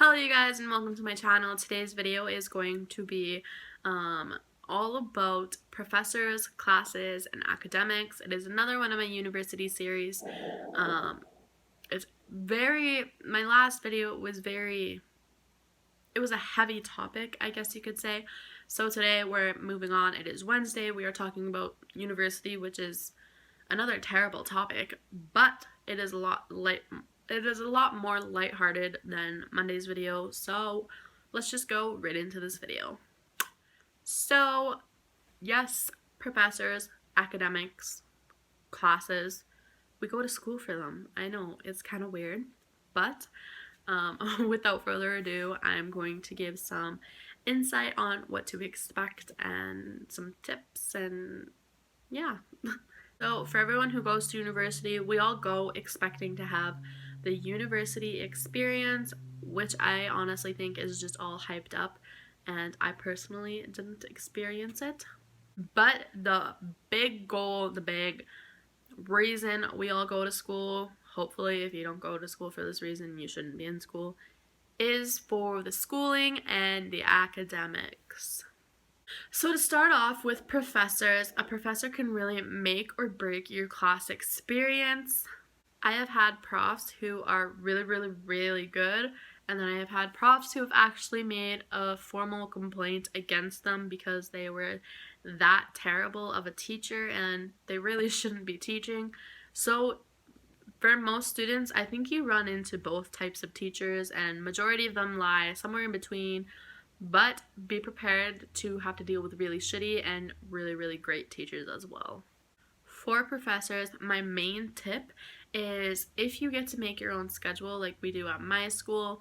Hello you guys and welcome to my channel. Today's video is going to be all about professors, classes, and academics. It is another one of my university series. My last video was it was a heavy topic, I guess you could say. So today we're moving on. It is Wednesday. We are talking about university, which is another terrible topic, but it is a lot more lighthearted than Monday's video, so let's just go right into this video. So, yes, professors, academics, classes, we go to school for them. I know, it's kind of weird, but without further ado, I'm going to give some insight on what to expect and some tips and yeah. So for everyone who goes to university, we all go expecting to have the university experience, which I honestly think is just all hyped up, and I personally didn't experience it. But the big goal, the big reason we all go to school, hopefully if you don't go to school for this reason, you shouldn't be in school, is for the schooling and the academics. So to start off with professors, a professor can really make or break your class experience. I have had profs who are really good, and then I have had profs who have actually made a formal complaint against them because they were that terrible of a teacher and they really shouldn't be teaching. So for most students, I think you run into both types of teachers, and majority of them lie somewhere in between. But be prepared to have to deal with really shitty and really great teachers as well. For professors, my main tip is if you get to make your own schedule like we do at my school,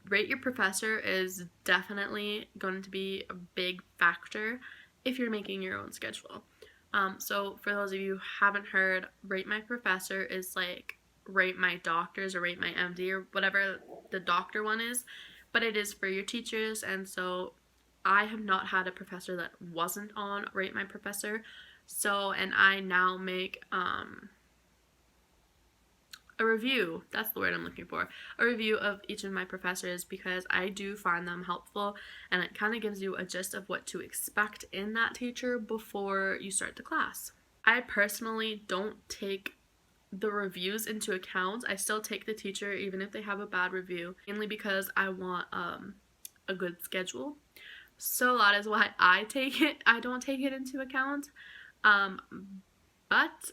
rate your professor is definitely going to be a big factor if you're making your own schedule. So for those of you who haven't heard, rate my professor is like rate my doctors or rate my MD or whatever the doctor one is. But it is for your teachers, and so I have not had a professor that wasn't on Rate My Professor. So, and I now make a review, that's the word I'm looking for, a review of each of my professors because I do find them helpful, and it kind of gives you a gist of what to expect in that teacher before you start the class. I personally don't take the reviews into account. I still take the teacher even if they have a bad review, mainly because I want a good schedule. So that is why I don't take it into account. But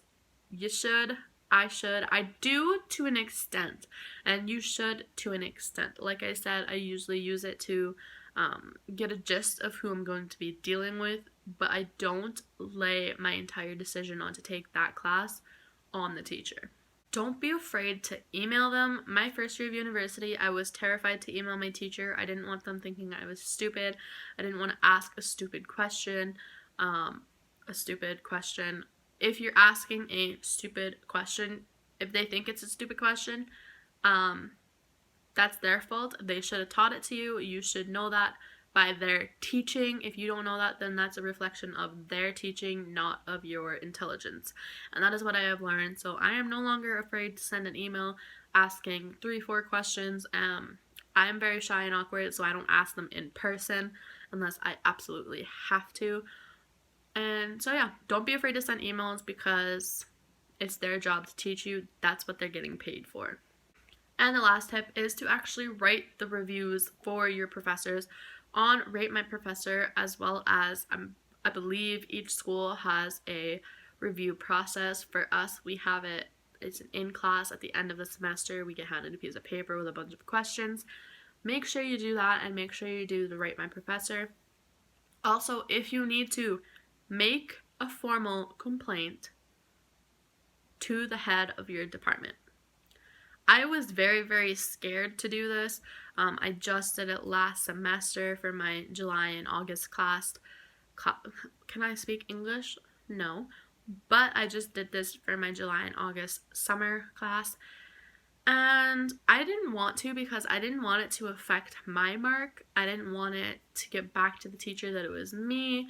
you should, I do to an extent, and you should to an extent. Like I said, I usually use it to get a gist of who I'm going to be dealing with, but I don't lay my entire decision on to take that class on the teacher. Don't be afraid to email them. My first year of university, I was terrified to email my teacher. I didn't want them thinking I was stupid. I didn't want to ask a stupid question. If you're asking a stupid question, if they think it's a stupid question, that's their fault. They should have taught it to you. You should know that by their teaching. If you don't know that, then that's a reflection of their teaching, not of your intelligence. And that is what I have learned. So I am no longer afraid to send an email asking 3-4 questions. I am very shy and awkward, so I don't ask them in person unless I absolutely have to. And so yeah, don't be afraid to send emails because it's their job to teach you. That's what they're getting paid for. And the last tip is to actually write the reviews for your professors on Rate My Professor, as well as I believe each school has a review process. For us, we have it's an in-class at the end of the semester. We get handed a piece of paper with a bunch of questions. Make sure you do that, and make sure you do the Rate My Professor. Also, if you need to, make a formal complaint to the head of your department. I was very scared to do this. I just did it last semester for my July and August class. Can I speak English? No. But I just did this for my July and August summer class. And I didn't want to because I didn't want it to affect my mark. I didn't want it to get back to the teacher that it was me.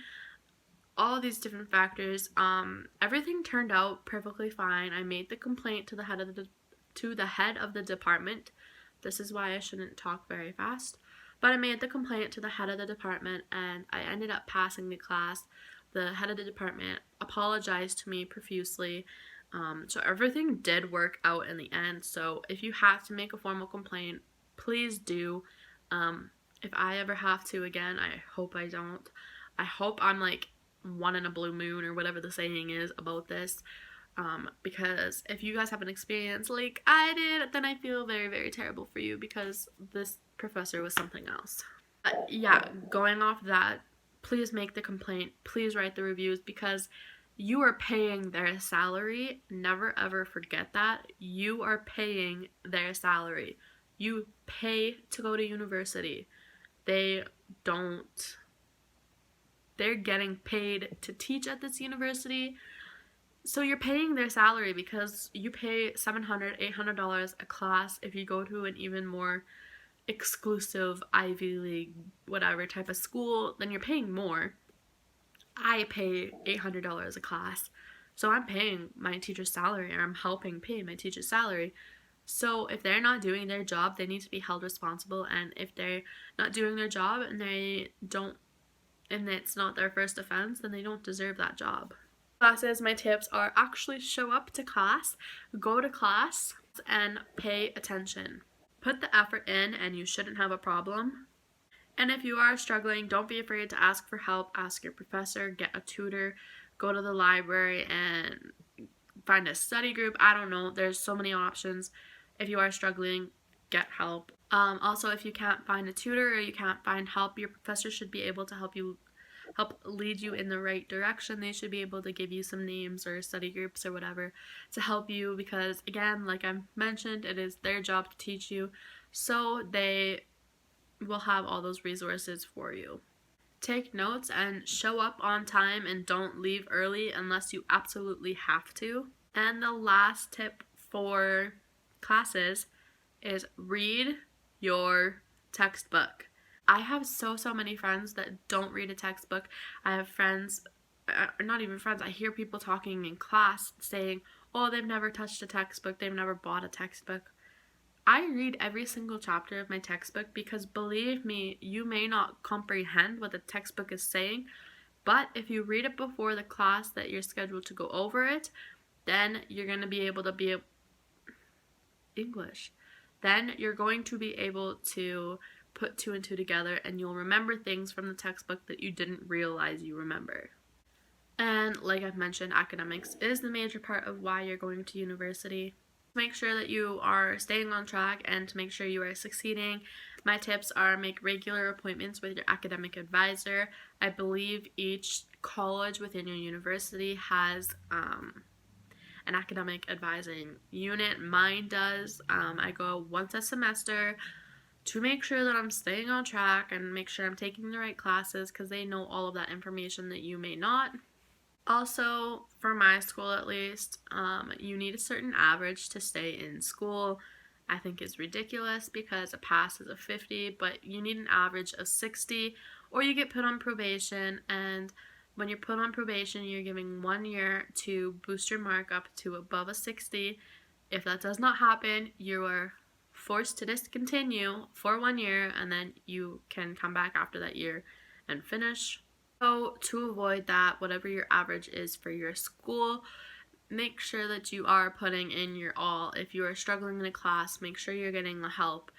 All these different factors. Everything turned out perfectly fine. I made the complaint to the head of the department, This is why I shouldn't talk very fast. But I made the complaint to the head of the department and I ended up passing the class. The head of the department apologized to me profusely. So everything did work out in the end. So if you have to make a formal complaint, please do. If I ever have to again, I hope I don't. I hope I'm like one in a blue moon or whatever the saying is about this. Because if you guys have an experience like I did, then I feel very, very terrible for you because this professor was something else. Yeah, going off that, please make the complaint. Please write the reviews because you are paying their salary. Never ever forget that. You are paying their salary. You pay to go to university. They don't. They're getting paid to teach at this university. So you're paying their salary because you pay $700, $800 a class if you go to an even more exclusive Ivy League, whatever type of school, then you're paying more. I pay $800 a class. So I'm paying my teacher's salary, or I'm helping pay my teacher's salary. So if they're not doing their job, they need to be held responsible. And if they're not doing their job and it's not their first offense, then they don't deserve that job. Classes, my tips are actually show up to class, go to class, and pay attention. Put the effort in and you shouldn't have a problem. And if you are struggling, don't be afraid to ask for help. Ask your professor, get a tutor, go to the library and find a study group. I don't know. There's so many options. If you are struggling, get help. Also, if you can't find a tutor or you can't find help, your professor should be able to help lead you in the right direction. They should be able to give you some names or study groups or whatever to help you because, again, like I mentioned, it is their job to teach you, so they will have all those resources for you. Take notes and show up on time and don't leave early unless you absolutely have to. And the last tip for classes is read your textbook. I have so many friends that don't read a textbook. I have friends, not even friends, I hear people talking in class saying, oh, they've never touched a textbook, they've never bought a textbook. I read every single chapter of my textbook because believe me, you may not comprehend what the textbook is saying, but if you read it before the class that you're scheduled to go over it, then you're going to be able to English. Then you're going to be able to put two and two together and you'll remember things from the textbook that you didn't realize you remember. And like I've mentioned, academics is the major part of why you're going to university. Make sure that you are staying on track and to make sure you are succeeding. My tips are make regular appointments with your academic advisor. I believe each college within your university has an academic advising unit. Mine does. I go once a semester to make sure that I'm staying on track and make sure I'm taking the right classes because they know all of that information that you may not. Also, for my school at least, you need a certain average to stay in school. I think is ridiculous because a pass is a 50, but you need an average of 60 or you get put on probation, and when you're put on probation, you're given 1 year to boost your mark up to above a 60. If that does not happen, you are forced to discontinue for 1 year, and then you can come back after that year and finish. So to avoid that, whatever your average is for your school, make sure that you are putting in your all. If you are struggling in a class, make sure you're getting the help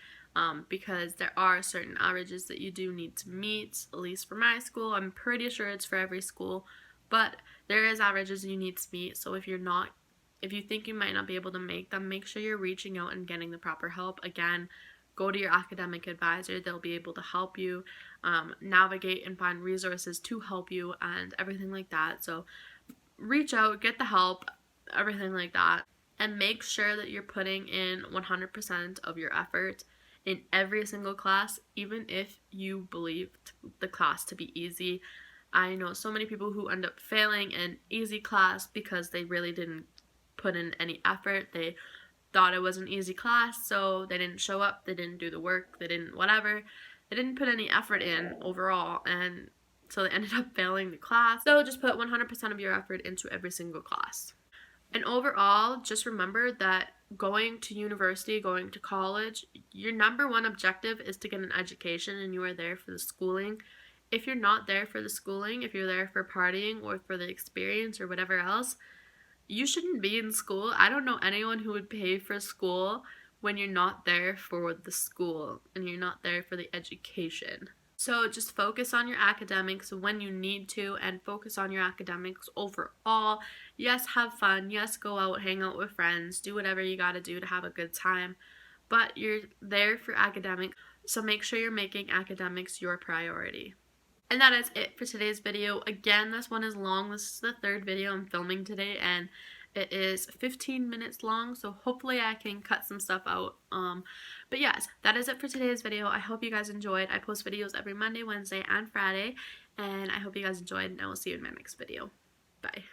because there are certain averages that you do need to meet, at least for my school. I'm pretty sure it's for every school, but there is averages you need to meet. So if you think you might not be able to make them, make sure you're reaching out and getting the proper help. Again, go to your academic advisor. They'll be able to help you navigate and find resources to help you and everything like that. So reach out, get the help, everything like that. And make sure that you're putting in 100% of your effort in every single class, even if you believe the class to be easy. I know so many people who end up failing an easy class because they really didn't put in any effort. They thought it was an easy class, so they didn't show up, they didn't do the work, they didn't put any effort in overall, and so they ended up failing the class. So just put 100% of your effort into every single class. And overall, just remember that going to university, going to college, your number one objective is to get an education, and you are there for the schooling. If you're not there for the schooling, if you're there for partying or for the experience or whatever else, you shouldn't be in school. I don't know anyone who would pay for school when you're not there for the school and you're not there for the education. So just focus on your academics when you need to, and focus on your academics overall. Yes, have fun. Yes, go out, hang out with friends, do whatever you gotta do to have a good time. But you're there for academics, so make sure you're making academics your priority. And that is it for today's video. Again, this one is long. This is the third video I'm filming today, and it is 15 minutes long, so hopefully I can cut some stuff out. But yes, that is it for today's video. I hope you guys enjoyed. I post videos every Monday, Wednesday, and Friday, and I hope you guys enjoyed, and I will see you in my next video. Bye.